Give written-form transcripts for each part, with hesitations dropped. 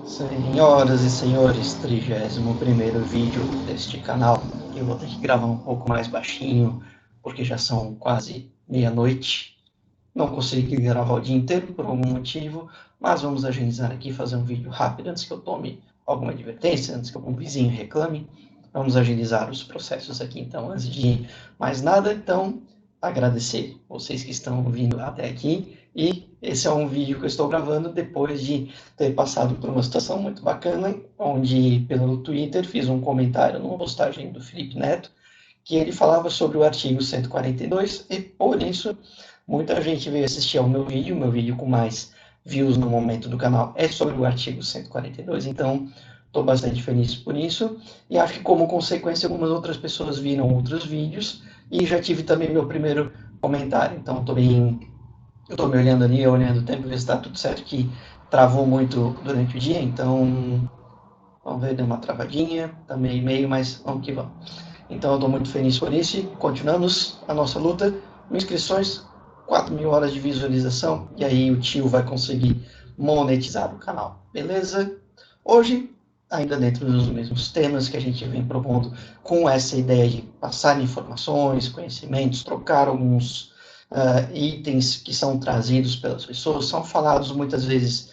Senhoras e senhores, 31º vídeo deste canal. Eu vou ter que gravar um pouco mais baixinho, porque já são quase meia-noite. Não consegui gravar o dia inteiro por algum motivo, mas vamos agilizar aqui, fazer um vídeo rápido antes que eu tome alguma advertência, antes que algum vizinho reclame. Vamos agilizar os processos aqui, então, antes de mais nada, então, agradecer vocês que estão vindo até aqui. E esse é um vídeo que eu estou gravando depois de ter passado por uma situação muito bacana, onde pelo Twitter fiz um comentário numa postagem do Felipe Neto, que ele falava sobre o artigo 142, e por isso muita gente veio assistir ao meu vídeo com mais views no momento do canal é sobre o artigo 142, então estou bastante feliz por isso, e acho que como consequência algumas outras pessoas viram outros vídeos, e já tive também meu primeiro comentário, então eu estou me olhando ali, olhando o tempo, ver se está tudo certo, que travou muito durante o dia, então vamos ver, deu uma travadinha, tá meio, mas vamos que vamos. Então eu estou muito feliz por isso e continuamos a nossa luta. Inscrições, 4.000 horas de visualização, e aí o tio vai conseguir monetizar o canal, beleza? Hoje, ainda dentro dos mesmos temas que a gente vem propondo, com essa ideia de passar informações, conhecimentos, trocar alguns itens que são trazidos pelas pessoas, são falados muitas vezes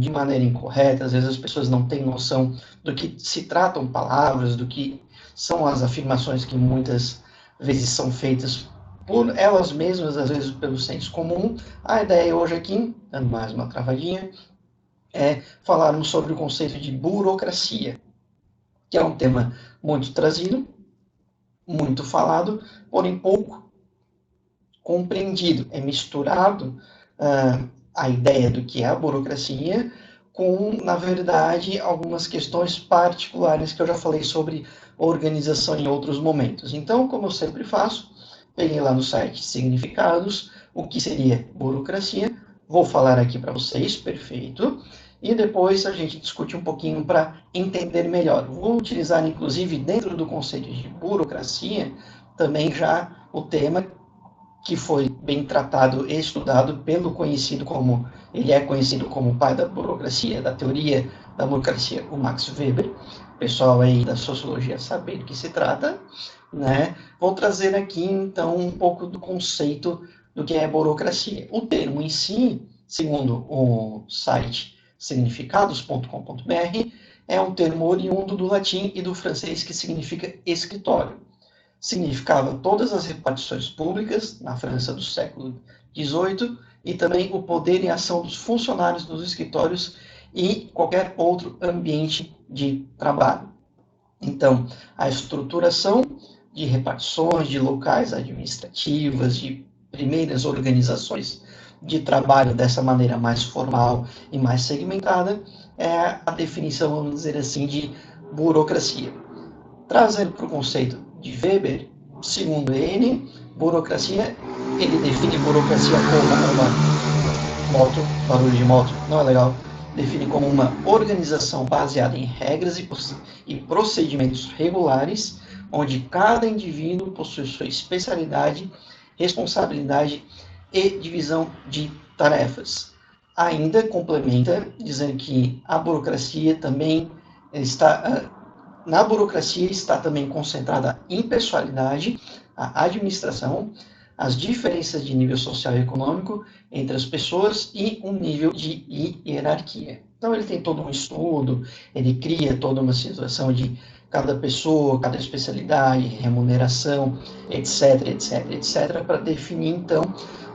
de maneira incorreta, às vezes as pessoas não têm noção do que se tratam palavras, do que são as afirmações que muitas vezes são feitas por elas mesmas, às vezes pelo senso comum. A ideia hoje aqui, dando mais uma travadinha, é falarmos sobre o conceito de burocracia, que é um tema muito trazido, muito falado, porém pouco compreendido. É misturado a ideia do que é a burocracia com, na verdade, algumas questões particulares que eu já falei sobre organização em outros momentos. Então, como eu sempre faço, peguei lá no site significados, o que seria burocracia, vou falar aqui para vocês, perfeito, e depois a gente discute um pouquinho para entender melhor. Vou utilizar, inclusive, dentro do conceito de burocracia, também já o tema que foi bem tratado e estudado pelo conhecido como, ele é conhecido como o pai da burocracia, da teoria da burocracia, o Max Weber. O pessoal aí da sociologia sabe do que se trata, né? Vou trazer aqui, então, um pouco do conceito do que é burocracia. O termo em si, segundo o site significados.com.br, é um termo oriundo do latim e do francês que significa escritório. Significava todas as repartições públicas na França do século XVIII e também o poder e ação dos funcionários dos escritórios e qualquer outro ambiente de trabalho. Então, a estruturação de repartições, de locais administrativas, de primeiras organizações de trabalho dessa maneira mais formal e mais segmentada, é a definição, vamos dizer assim, de burocracia. Trazendo para o conceito de Weber, segundo ele, burocracia, ele define burocracia como barulho de moto, não é legal, define como uma organização baseada em regras e procedimentos regulares, onde cada indivíduo possui sua especialidade, responsabilidade e divisão de tarefas. Ainda complementa, dizendo que a burocracia também está na burocracia está também concentrada a impessoalidade, a administração, as diferenças de nível social e econômico entre as pessoas e um nível de hierarquia. Então ele tem todo um estudo, ele cria toda uma situação de cada pessoa, cada especialidade, remuneração, etc, etc, etc, para definir então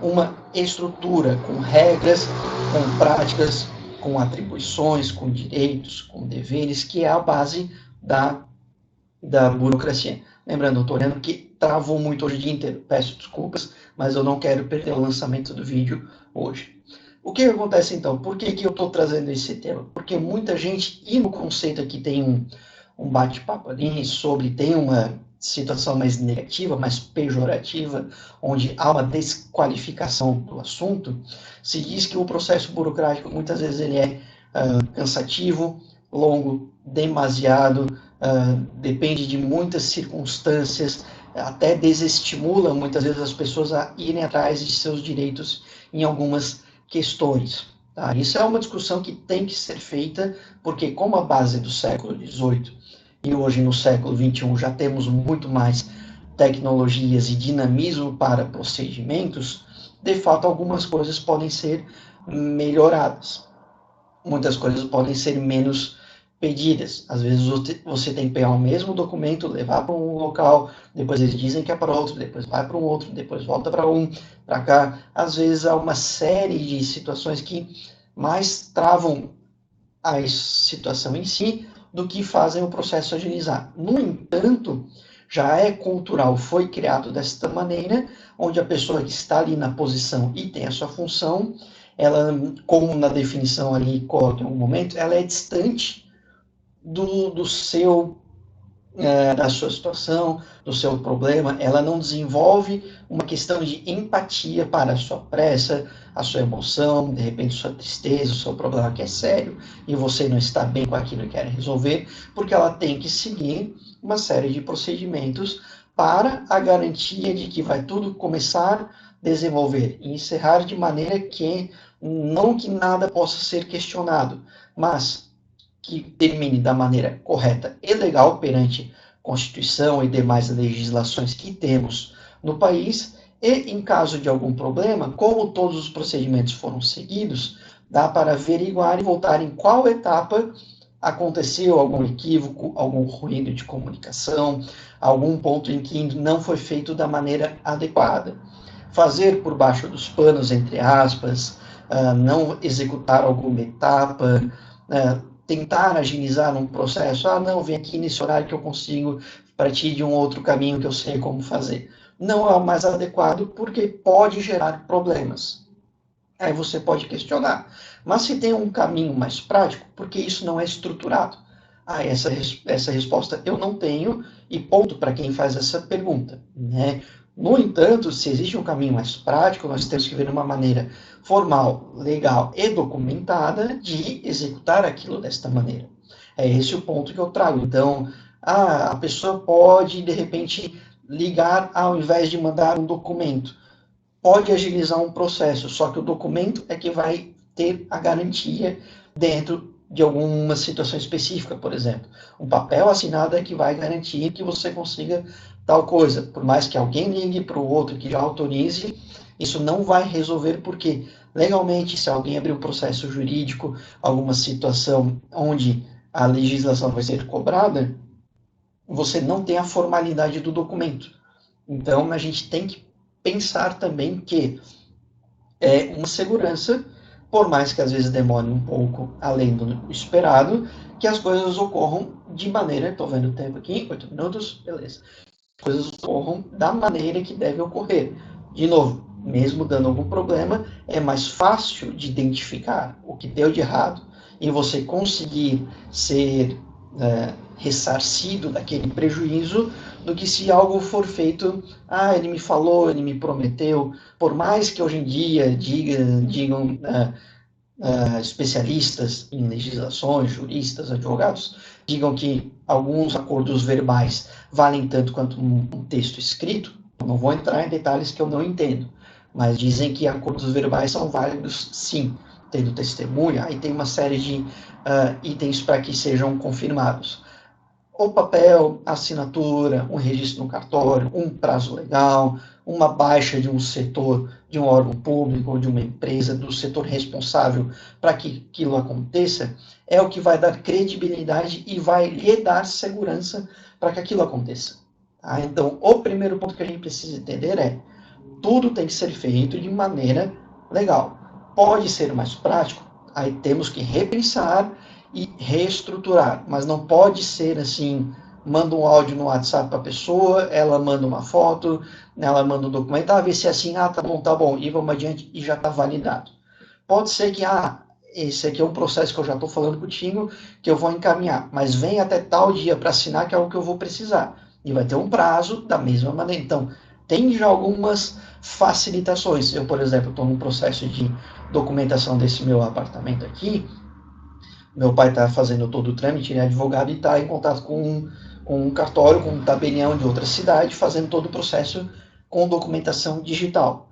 uma estrutura com regras, com práticas, com atribuições, com direitos, com deveres, que é a base da burocracia. Lembrando, eu estou olhando que travou muito hoje o dia inteiro. Peço desculpas, mas eu não quero perder o lançamento do vídeo hoje. O que acontece então? Por que eu estou trazendo esse tema? Porque muita gente, e no conceito aqui tem um bate-papo ali sobre, tem uma situação mais negativa, mais pejorativa, onde há uma desqualificação do assunto, se diz que o processo burocrático muitas vezes ele é cansativo, longo, demasiado, depende de muitas circunstâncias, até desestimula muitas vezes as pessoas a irem atrás de seus direitos em algumas questões. Tá? Isso é uma discussão que tem que ser feita, porque como a base do século XVIII e hoje no século XXI já temos muito mais tecnologias e dinamismo para procedimentos, de fato algumas coisas podem ser melhoradas. Muitas coisas podem ser menos pedidas. Às vezes você tem que pegar o mesmo documento, levar para um local, depois eles dizem que é para outro, depois vai para um outro, depois volta para um, para cá. Às vezes há uma série de situações que mais travam a situação em si do que fazem o processo agilizar. No entanto, já é cultural, foi criado desta maneira, onde a pessoa que está ali na posição e tem a sua função, ela, como na definição ali coloca em algum momento, ela é distante do seu da sua situação, do seu problema, ela não desenvolve uma questão de empatia para a sua pressa, a sua emoção, de repente sua tristeza, o seu problema que é sério e você não está bem com aquilo que quer resolver, porque ela tem que seguir uma série de procedimentos para a garantia de que vai tudo começar, desenvolver e encerrar de maneira que não que nada possa ser questionado, mas que termine da maneira correta e legal perante Constituição e demais legislações que temos no país, e em caso de algum problema, como todos os procedimentos foram seguidos, dá para averiguar e voltar em qual etapa aconteceu algum equívoco, algum ruído de comunicação, algum ponto em que não foi feito da maneira adequada. Fazer por baixo dos panos, entre aspas, não executar alguma etapa, tentar agilizar um processo. Ah, não, vem aqui nesse horário que eu consigo partir de um outro caminho que eu sei como fazer. Não é o mais adequado porque pode gerar problemas. Aí você pode questionar. Mas se tem um caminho mais prático, porque isso não é estruturado? Ah, essa resposta eu não tenho, e ponto para quem faz essa pergunta. Né? No entanto, se existe um caminho mais prático, nós temos que ver uma maneira formal, legal e documentada de executar aquilo desta maneira. É esse o ponto que eu trago. Então, a pessoa pode, de repente, ligar ao invés de mandar um documento. Pode agilizar um processo, só que o documento é que vai ter a garantia dentro de alguma situação específica, por exemplo. Um papel assinado é que vai garantir que você consiga tal coisa. Por mais que alguém ligue para o outro que já autorize, isso não vai resolver, porque legalmente, se alguém abrir um processo jurídico, alguma situação onde a legislação vai ser cobrada, você não tem a formalidade do documento. Então, a gente tem que pensar também que é uma segurança, por mais que às vezes demore um pouco além do esperado, que as coisas ocorram de maneira, estou vendo o tempo aqui, 8 minutos, beleza. As coisas ocorram da maneira que deve ocorrer. De novo, mesmo dando algum problema, é mais fácil de identificar o que deu de errado e você conseguir ser ressarcido daquele prejuízo do que se algo for feito, ele me falou, ele me prometeu, por mais que hoje em dia digam especialistas em legislações, juristas, advogados, digam que alguns acordos verbais valem tanto quanto um texto escrito. Eu não vou entrar em detalhes que eu não entendo, mas dizem que acordos verbais são válidos, sim, tendo testemunha, aí tem uma série de itens para que sejam confirmados. O papel, a assinatura, um registro no cartório, um prazo legal, uma baixa de um setor, de um órgão público ou de uma empresa, do setor responsável para que aquilo aconteça, é o que vai dar credibilidade e vai lhe dar segurança para que aquilo aconteça. Tá? Então, o primeiro ponto que a gente precisa entender é: tudo tem que ser feito de maneira legal. Pode ser mais prático? Aí temos que repensar e reestruturar, mas não pode ser assim: manda um áudio no WhatsApp para a pessoa, ela manda uma foto, ela manda um documento, vê se é assim, tá bom, e vamos adiante, e já está validado. Pode ser que, esse aqui é um processo que eu já estou falando contigo, que eu vou encaminhar, mas vem até tal dia para assinar, que é algo que eu vou precisar, e vai ter um prazo da mesma maneira. Então, tem já algumas facilitações. Eu, por exemplo, estou num processo de documentação desse meu apartamento aqui. Meu pai está fazendo todo o trâmite, ele é advogado e está em contato com um cartório, com um tabelião de outra cidade, fazendo todo o processo com documentação digital.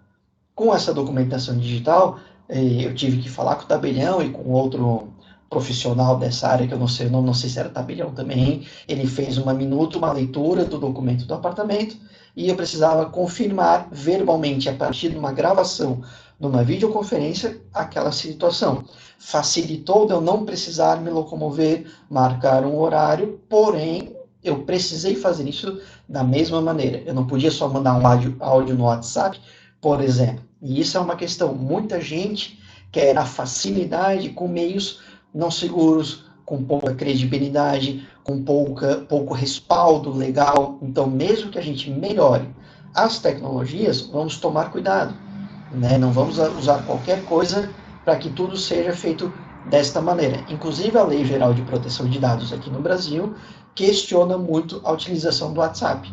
Com essa documentação digital, Eu tive que falar com o tabelião e com outro profissional dessa área, que eu não sei se era tabelião também. Ele fez uma minuta, uma leitura do documento do apartamento, e eu precisava confirmar verbalmente, a partir de uma gravação, numa videoconferência, aquela situação. Facilitou de eu não precisar me locomover, marcar um horário, porém, eu precisei fazer isso da mesma maneira. Eu não podia só mandar um áudio no WhatsApp, por exemplo. E isso é uma questão. Muita gente quer a facilidade com meios não seguros, com pouca credibilidade, com pouco respaldo legal. Então, mesmo que a gente melhore as tecnologias, vamos tomar cuidado, né? Não vamos usar qualquer coisa para que tudo seja feito desta maneira. Inclusive, a Lei Geral de Proteção de Dados aqui no Brasil questiona muito a utilização do WhatsApp.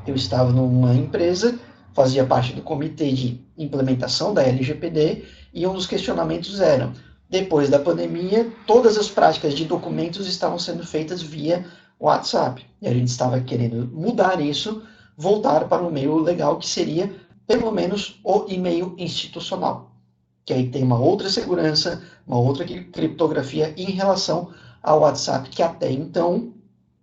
Eu estava numa empresa, fazia parte do comitê de implementação da LGPD, e um dos questionamentos era: depois da pandemia, todas as práticas de documentos estavam sendo feitas via WhatsApp. E a gente estava querendo mudar isso, voltar para o meio legal, que seria pelo menos o e-mail institucional, que aí tem uma outra segurança, uma outra criptografia em relação ao WhatsApp, que até então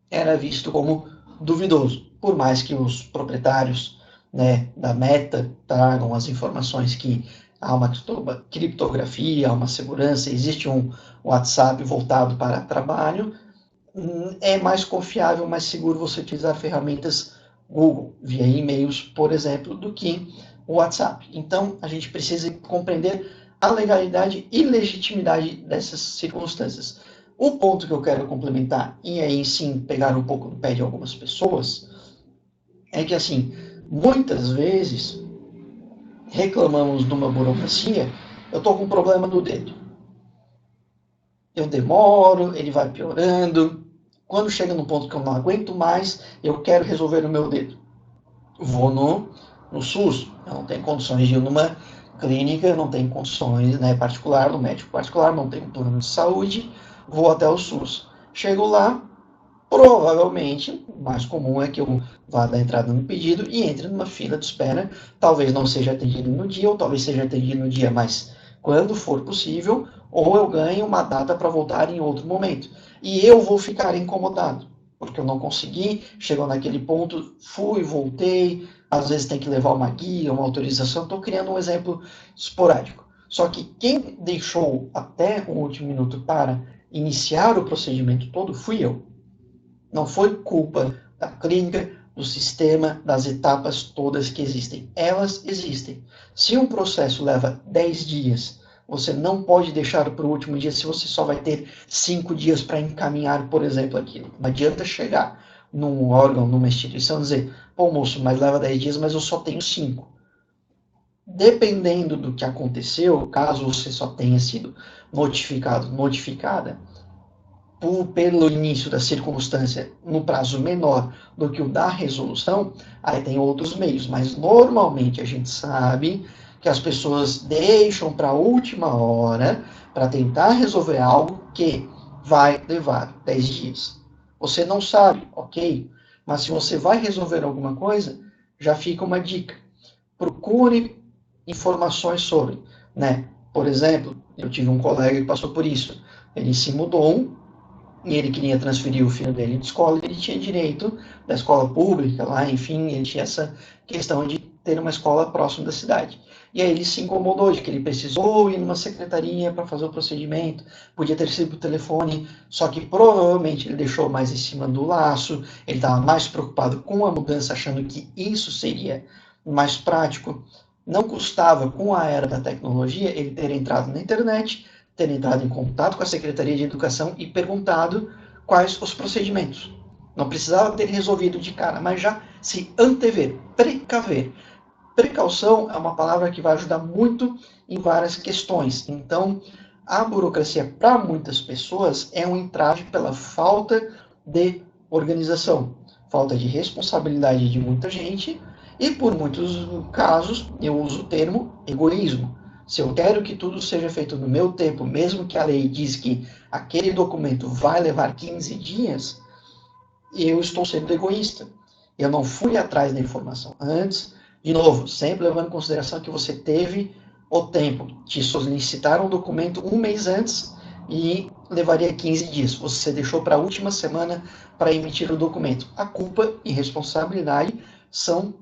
era visto como duvidoso, por mais que os proprietários, né, da Meta tragam as informações que há uma criptografia, há uma segurança, existe um WhatsApp voltado para trabalho, é mais confiável, mais seguro você utilizar ferramentas Google, via e-mails, por exemplo, do que o WhatsApp. Então, a gente precisa compreender a legalidade e legitimidade dessas circunstâncias. O ponto que eu quero complementar, e aí sim pegar um pouco no pé de algumas pessoas, é que, assim, muitas vezes reclamamos de uma burocracia. Eu estou com um problema no dedo. Eu demoro, ele vai piorando. Quando chega no ponto que eu não aguento mais, eu quero resolver o meu dedo. Vou no SUS. Eu não tenho condições de ir numa clínica, não tenho condições, né, particular, no médico particular, não tenho plano de saúde, vou até o SUS. Chego lá, provavelmente, o mais comum é que eu vá dar entrada no pedido e entre numa fila de espera. Talvez não seja atendido no dia, ou talvez seja atendido no dia, mas quando for possível, ou eu ganho uma data para voltar em outro momento. E eu vou ficar incomodado, porque eu não consegui, chegou naquele ponto, fui, voltei, às vezes tem que levar uma guia, uma autorização. Estou criando um exemplo esporádico. Só que quem deixou até o último minuto para iniciar o procedimento todo fui eu. Não foi culpa da clínica, do sistema, das etapas todas que existem. Elas existem. Se um processo leva 10 dias, você não pode deixar para o último dia se você só vai ter 5 dias para encaminhar, por exemplo, aquilo. Não adianta chegar num órgão, numa instituição e dizer: pô, moço, mas leva 10 dias, mas eu só tenho 5. Dependendo do que aconteceu, caso você só tenha sido notificado, notificada, pelo início da circunstância no prazo menor do que o da resolução, aí tem outros meios, mas normalmente a gente sabe que as pessoas deixam para a última hora para tentar resolver algo que vai levar 10 dias. Você não sabe, ok, mas se você vai resolver alguma coisa, já fica uma dica. Procure informações sobre, né? Por exemplo, eu tive um colega que passou por isso. Ele se mudou e ele queria transferir o filho dele de escola, ele tinha direito da escola pública lá, enfim, ele tinha essa questão de ter uma escola próxima da cidade. E aí ele se incomodou de que ele precisou ir numa secretaria para fazer o procedimento, podia ter sido por telefone, só que provavelmente ele deixou mais em cima do laço, ele estava mais preocupado com a mudança, achando que isso seria mais prático. Não custava, com a era da tecnologia, ele ter entrado na internet, ter entrado em contato com a Secretaria de Educação e perguntado quais os procedimentos. Não precisava ter resolvido de cara, mas já se antever, precaver. Precaução é uma palavra que vai ajudar muito em várias questões. Então, a burocracia, para muitas pessoas, é um entrave pela falta de organização, falta de responsabilidade de muita gente, e por muitos casos, eu uso o termo egoísmo. Se eu quero que tudo seja feito no meu tempo, mesmo que a lei diz que aquele documento vai levar 15 dias, eu estou sendo egoísta. Eu não fui atrás da informação antes. De novo, sempre levando em consideração que você teve o tempo de solicitar um documento um mês antes e levaria 15 dias. Você deixou para a última semana para emitir o documento. A culpa e a responsabilidade são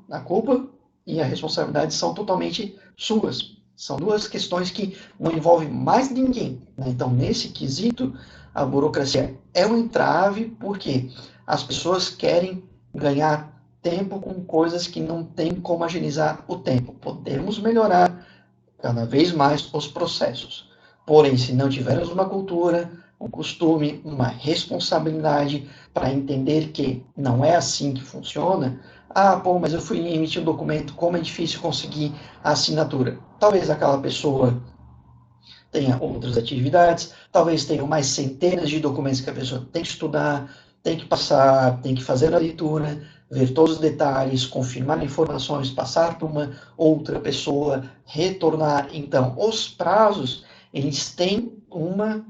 totalmente suas. São duas questões que não envolvem mais ninguém, né? Então, nesse quesito, a burocracia é um entrave porque as pessoas querem ganhar tempo com coisas que não tem como agilizar o tempo. Podemos melhorar cada vez mais os processos. Porém, se não tivermos uma cultura, um costume, uma responsabilidade para entender que não é assim que funciona, mas eu fui emitir um documento, como é difícil conseguir a assinatura. Talvez aquela pessoa tenha outras atividades, talvez tenha mais centenas de documentos que a pessoa tem que estudar, tem que passar, tem que fazer a leitura, ver todos os detalhes, confirmar informações, passar para uma outra pessoa, retornar. Então, os prazos, eles têm uma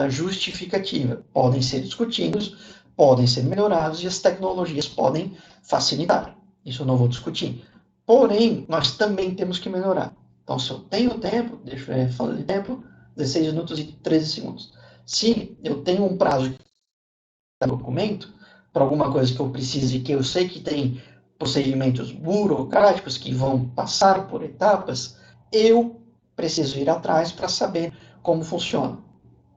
justificativa. Podem ser discutidos, podem ser melhorados e as tecnologias podem facilitar. Isso eu não vou discutir. Porém, nós também temos que melhorar. Então, se eu tenho tempo, deixa eu falar de tempo, 16 minutos e 13 segundos. Se eu tenho um prazo de documento, para alguma coisa que eu precise, que eu sei que tem procedimentos burocráticos que vão passar por etapas, eu preciso ir atrás para saber como funciona.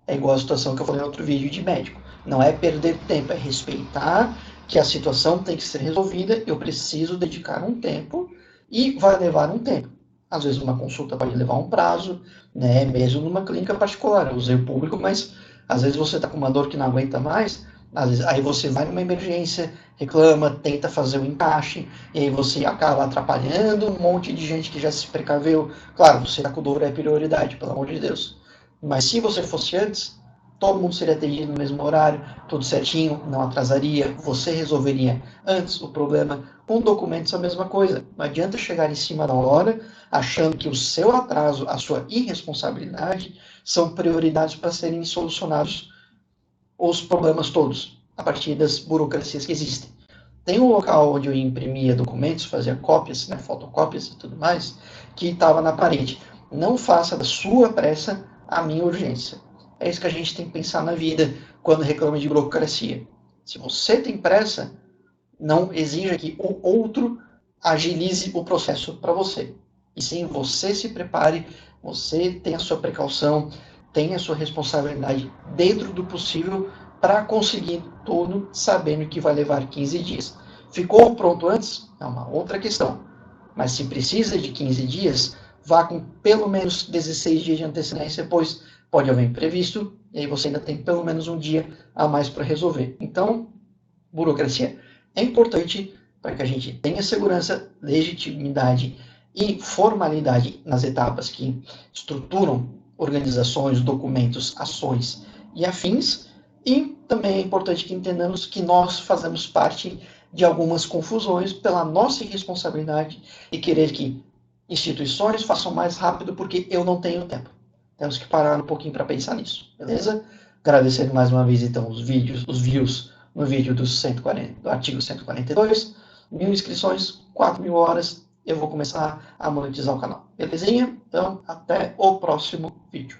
É igual a situação que eu falei em outro vídeo de médico. Não é perder tempo, é respeitar que a situação tem que ser resolvida, eu preciso dedicar um tempo e vai levar um tempo. Às vezes uma consulta pode levar um prazo, né? Mesmo numa clínica particular. Eu usei o público, mas às vezes você está com uma dor que não aguenta mais, às vezes, aí você vai numa emergência, reclama, tenta fazer o encaixe, e aí você acaba atrapalhando um monte de gente que já se precaveu. Claro, você está com dor, é prioridade, pelo amor de Deus. Mas se você fosse antes, todo mundo seria atendido no mesmo horário, tudo certinho, não atrasaria, você resolveria antes o problema. Com documentos a mesma coisa. Não adianta chegar em cima da hora achando que o seu atraso, a sua irresponsabilidade são prioridades para serem solucionados os problemas todos, a partir das burocracias que existem. Tem um local onde eu imprimia documentos, fazia cópias, né, fotocópias e tudo mais, que estava na parede. Não faça da sua pressa a minha urgência. É isso que a gente tem que pensar na vida quando reclama de burocracia. Se você tem pressa, não exija que o outro agilize o processo para você. E sim, você se prepare, você tenha a sua precaução, tenha a sua responsabilidade dentro do possível para conseguir tudo sabendo que vai levar 15 dias. Ficou pronto antes? É uma outra questão. Mas se precisa de 15 dias, vá com pelo menos 16 dias de antecedência, pois pode haver imprevisto e aí você ainda tem pelo menos um dia a mais para resolver. Então, burocracia é importante para que a gente tenha segurança, legitimidade e formalidade nas etapas que estruturam organizações, documentos, ações e afins. E também é importante que entendamos que nós fazemos parte de algumas confusões pela nossa irresponsabilidade e querer que instituições façam mais rápido porque eu não tenho tempo. Temos que parar um pouquinho para pensar nisso, beleza? Agradecendo mais uma vez, então, os views no vídeo do artigo 142, 1.000 inscrições, 4.000 horas, eu vou começar a monetizar o canal. Belezinha? Então, até o próximo vídeo.